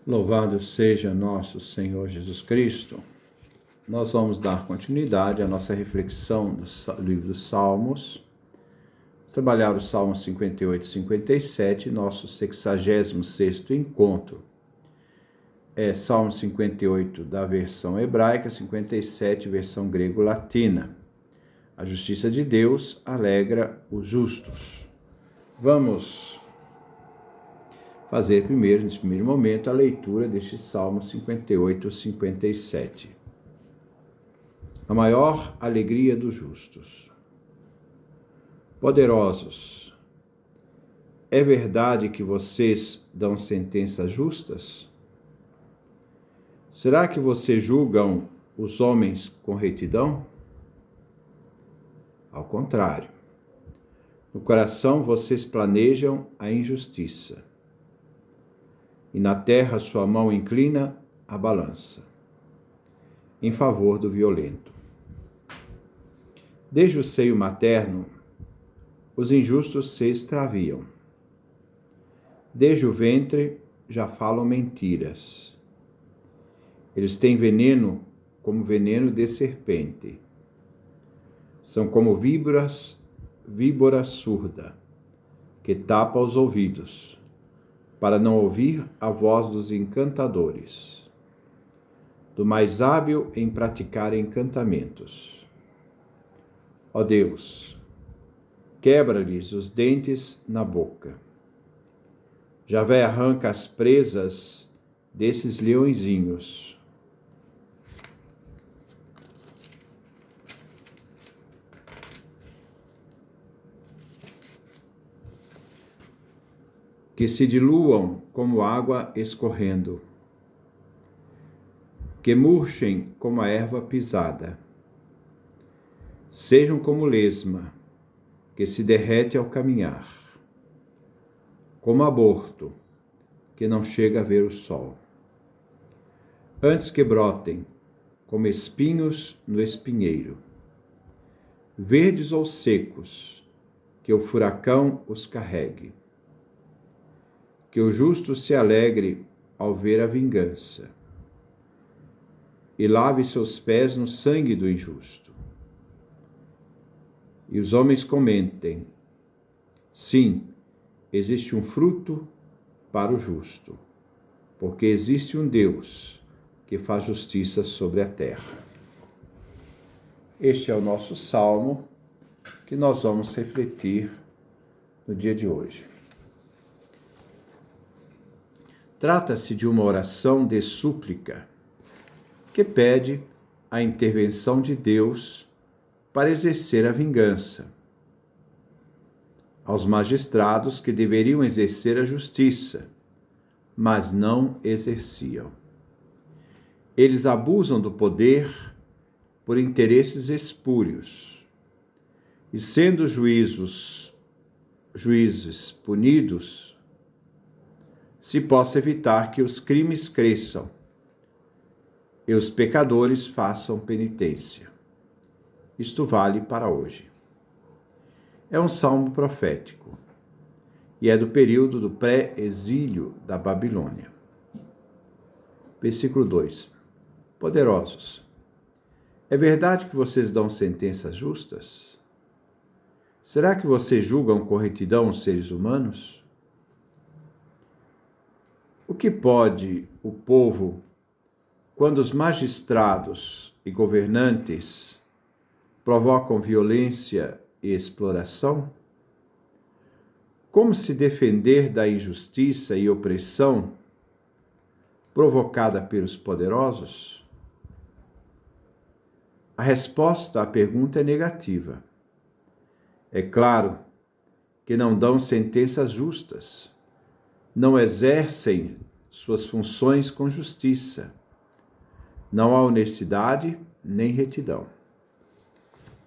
Louvado seja nosso Senhor Jesus Cristo. Nós vamos dar continuidade à nossa reflexão do livro dos Salmos. Trabalhar os Salmos 58 e 57, nosso 66º encontro. É Salmo 58 da versão hebraica, 57 versão grego-latina. A justiça de Deus alegra os justos. Vamos fazer nesse primeiro momento, a leitura deste Salmo 58 e 57. A maior alegria dos justos. Poderosos, é verdade que vocês dão sentenças justas? Será que vocês julgam os homens com retidão? Ao contrário, no coração vocês planejam a injustiça, e na terra sua mão inclina a balança, em favor do violento. Desde o seio materno, os injustos se extraviam. Desde o ventre já falam mentiras. Eles têm veneno como veneno de serpente. São como víbora surda, que tapa os ouvidos, para não ouvir a voz dos encantadores, do mais hábil em praticar encantamentos. Ó Deus, quebra-lhes os dentes na boca. Javé arranca as presas desses leõezinhos. Que se diluam como água escorrendo, que murchem como a erva pisada, sejam como lesma, que se derrete ao caminhar, como aborto, que não chega a ver o sol. Antes que brotem, como espinhos no espinheiro, verdes ou secos, que o furacão os carregue. Que o justo se alegre ao ver a vingança, e lave seus pés no sangue do injusto. E os homens comentem: sim, existe um fruto para o justo, porque existe um Deus que faz justiça sobre a terra. Este é o nosso salmo que nós vamos refletir no dia de hoje. Trata-se de uma oração de súplica que pede a intervenção de Deus para exercer a vingança aos magistrados que deveriam exercer a justiça, mas não exerciam. Eles abusam do poder por interesses espúrios, e sendo juízes punidos, se possa evitar que os crimes cresçam e os pecadores façam penitência. Isto vale para hoje. É um salmo profético e é do período do pré-exílio da Babilônia. Versículo 2. Poderosos, é verdade que vocês dão sentenças justas? Será que vocês julgam com retidão os seres humanos? O que pode o povo quando os magistrados e governantes provocam violência e exploração? Como se defender da injustiça e opressão provocada pelos poderosos? A resposta à pergunta é negativa. É claro que não dão sentenças justas, não exercem suas funções com justiça. Não há honestidade nem retidão.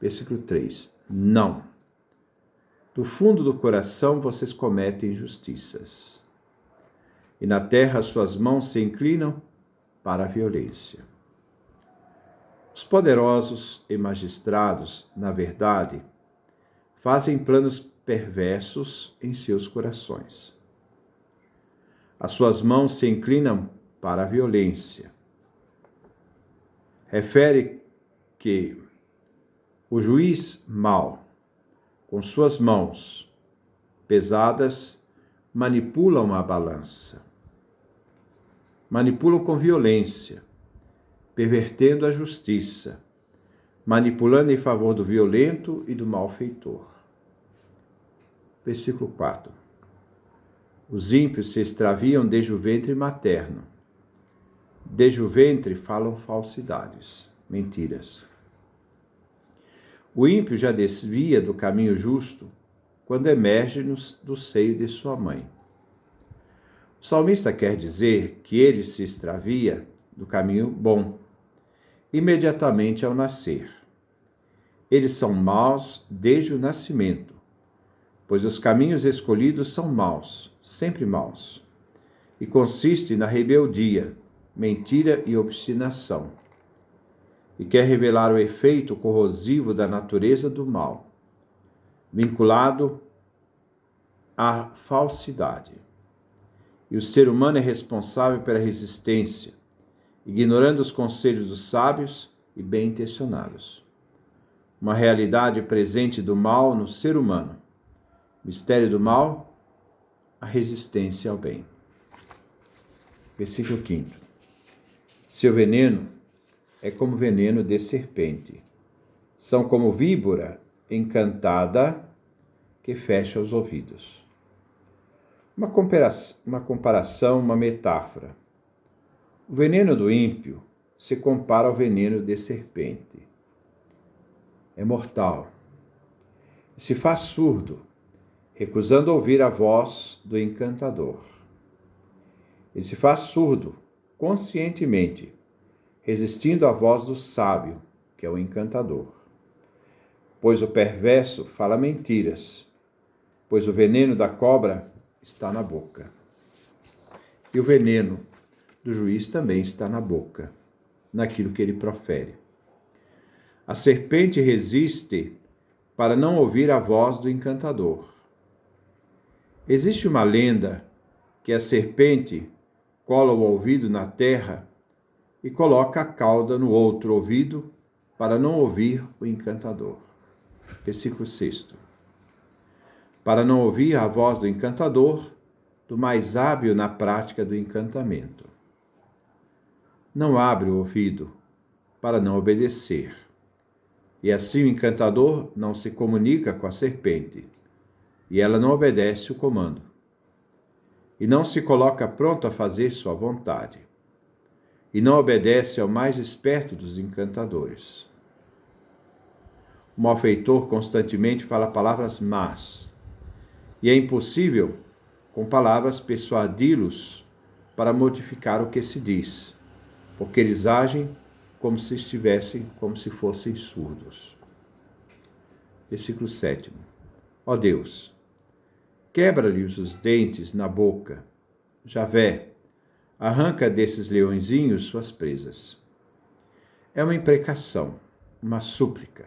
Versículo 3. Não. Do fundo do coração vocês cometem injustiças, e na terra suas mãos se inclinam para a violência. Os poderosos e magistrados, na verdade, fazem planos perversos em seus corações. As suas mãos se inclinam para a violência. Refere que o juiz mau, com suas mãos pesadas, manipulam a balança. Manipulam com violência, pervertendo a justiça, manipulando em favor do violento e do malfeitor. Versículo 4. Os ímpios se extraviam desde o ventre materno. Desde o ventre falam falsidades, mentiras. O ímpio já desvia do caminho justo quando emerge do seio de sua mãe. O salmista quer dizer que ele se extravia do caminho bom, imediatamente ao nascer. Eles são maus desde o nascimento, pois os caminhos escolhidos são maus, sempre maus, e consiste na rebeldia, mentira e obstinação, e quer revelar o efeito corrosivo da natureza do mal, vinculado à falsidade. E o ser humano é responsável pela resistência, ignorando os conselhos dos sábios e bem-intencionados. Uma realidade presente do mal no ser humano. Mistério do mal, a resistência ao bem. Versículo 5. Seu veneno é como veneno de serpente. São como víbora encantada que fecha os ouvidos. Uma comparação, uma metáfora. O veneno do ímpio se compara ao veneno de serpente. É mortal. Se faz surdo, recusando ouvir a voz do encantador. Ele se faz surdo, conscientemente, resistindo à voz do sábio, que é o encantador. Pois o perverso fala mentiras, pois o veneno da cobra está na boca. E o veneno do juiz também está na boca, naquilo que ele profere. A serpente resiste para não ouvir a voz do encantador. Existe uma lenda que a serpente cola o ouvido na terra e coloca a cauda no outro ouvido para não ouvir o encantador. Versículo 6. Para não ouvir a voz do encantador, do mais hábil na prática do encantamento. Não abre o ouvido para não obedecer. E assim o encantador não se comunica com a serpente, e ela não obedece o comando. E não se coloca pronto a fazer sua vontade. E não obedece ao mais esperto dos encantadores. O malfeitor constantemente fala palavras más, e é impossível, com palavras, persuadi-los para modificar o que se diz, porque eles agem como se fossem surdos. Versículo 7. Ó Deus, quebra-lhes os dentes na boca. Javé, arranca desses leõezinhos suas presas. É uma imprecação, uma súplica.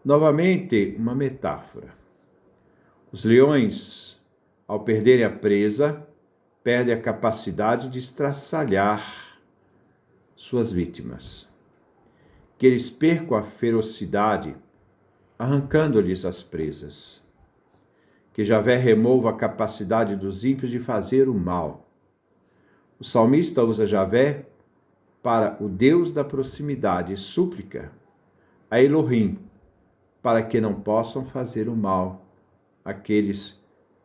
Novamente, uma metáfora. Os leões, ao perderem a presa, perdem a capacidade de estraçalhar suas vítimas. Que eles percam a ferocidade, arrancando-lhes as presas. Que Javé remova a capacidade dos ímpios de fazer o mal. O salmista usa Javé para o Deus da proximidade e súplica a Elohim, para que não possam fazer o mal aqueles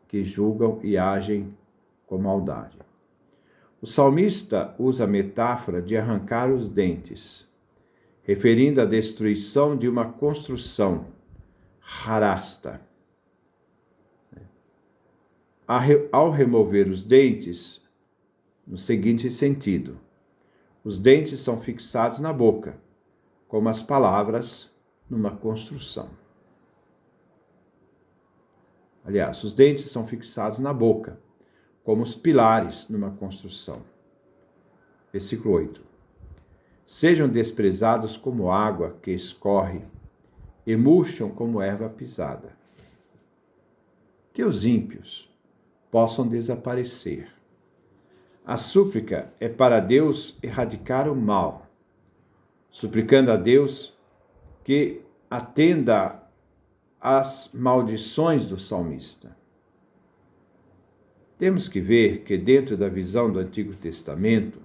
que julgam e agem com maldade. O salmista usa a metáfora de arrancar os dentes, referindo à destruição de uma construção, harasta. Ao remover os dentes, no seguinte sentido: os dentes são fixados na boca, como as palavras numa construção. Aliás, os dentes são fixados na boca, como os pilares numa construção. Versículo 8. Sejam desprezados como água que escorre, e murcham como erva pisada. Que os ímpios possam desaparecer. A súplica é para Deus erradicar o mal, suplicando a Deus que atenda às maldições do salmista. Temos que ver que, dentro da visão do Antigo Testamento,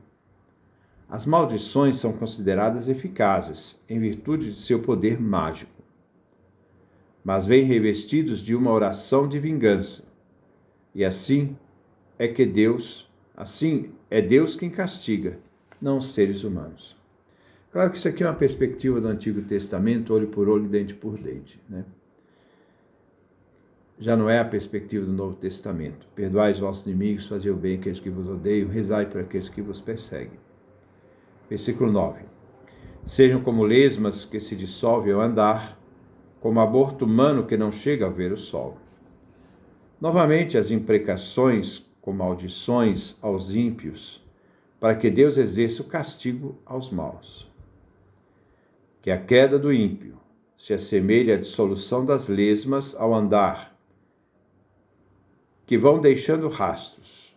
as maldições são consideradas eficazes em virtude de seu poder mágico, mas vêm revestidos de uma oração de vingança. E assim é Deus quem castiga, não os seres humanos. Claro que isso aqui é uma perspectiva do Antigo Testamento, olho por olho, dente por dente, né? Já não é a perspectiva do Novo Testamento. Perdoai os vossos inimigos, fazei o bem àqueles que vos odeiam, rezai por aqueles que vos perseguem. Versículo 9. Sejam como lesmas que se dissolvem ao andar, como aborto humano que não chega a ver o sol. Novamente, as imprecações com maldições aos ímpios, para que Deus exerça o castigo aos maus. Que a queda do ímpio se assemelhe à dissolução das lesmas ao andar, que vão deixando rastros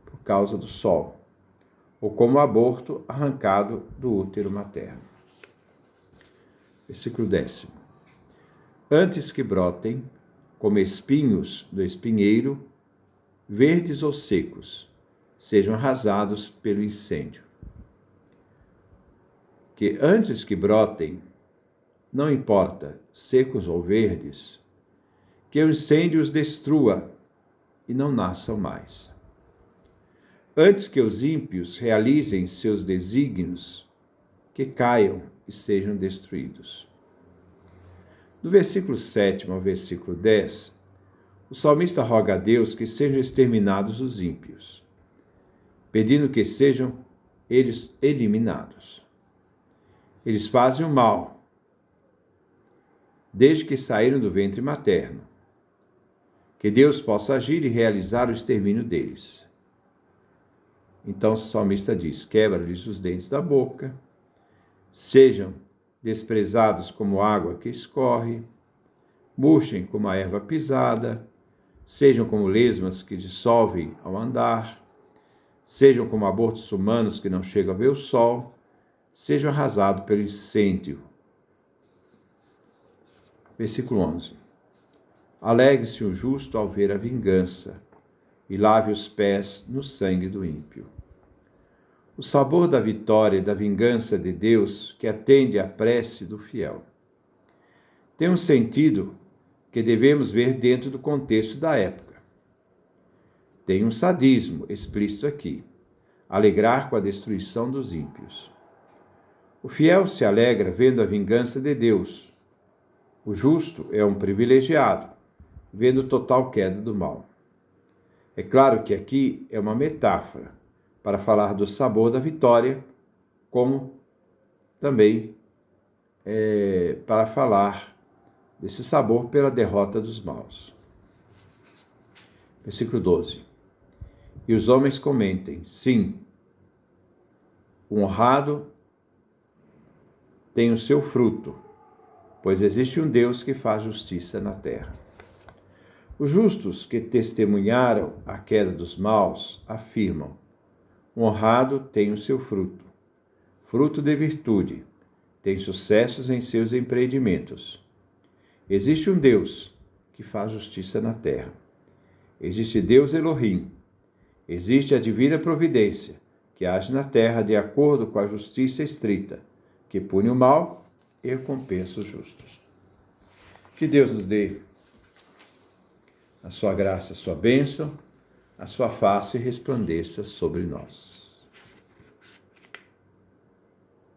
por causa do sol, ou como o aborto arrancado do útero materno. Versículo 10. Antes que brotem, como espinhos do espinheiro, verdes ou secos, sejam arrasados pelo incêndio. Que antes que brotem, não importa, secos ou verdes, que o incêndio os destrua e não nasçam mais. Antes que os ímpios realizem seus desígnios, que caiam e sejam destruídos. Do versículo 7 ao versículo 10, o salmista roga a Deus que sejam exterminados os ímpios, pedindo que sejam eles eliminados. Eles fazem o mal, desde que saíram do ventre materno. Que Deus possa agir e realizar o extermínio deles. Então o salmista diz: quebra-lhes os dentes da boca, sejam desprezados como água que escorre, murchem como a erva pisada, sejam como lesmas que dissolvem ao andar, sejam como abortos humanos que não chegam a ver o sol, sejam arrasados pelo incêndio. Versículo 11. Alegre-se o justo ao ver a vingança, e lave os pés no sangue do ímpio. O sabor da vitória e da vingança de Deus que atende à prece do fiel tem um sentido que devemos ver dentro do contexto da época. Tem um sadismo explícito aqui, alegrar com a destruição dos ímpios. O fiel se alegra vendo a vingança de Deus. O justo é um privilegiado, vendo total queda do mal. É claro que aqui é uma metáfora para falar do sabor da vitória, como também para falar desse sabor pela derrota dos maus. Versículo 12. E os homens comentem: sim, o honrado tem o seu fruto, pois existe um Deus que faz justiça na terra. Os justos que testemunharam a queda dos maus afirmam: o honrado tem o seu fruto, fruto de virtude, tem sucessos em seus empreendimentos. Existe um Deus que faz justiça na terra. Existe Deus Elohim. Existe a divina providência, que age na terra de acordo com a justiça estrita, que pune o mal e recompensa os justos. Que Deus nos dê a sua graça, a sua bênção, a sua face resplandeça sobre nós.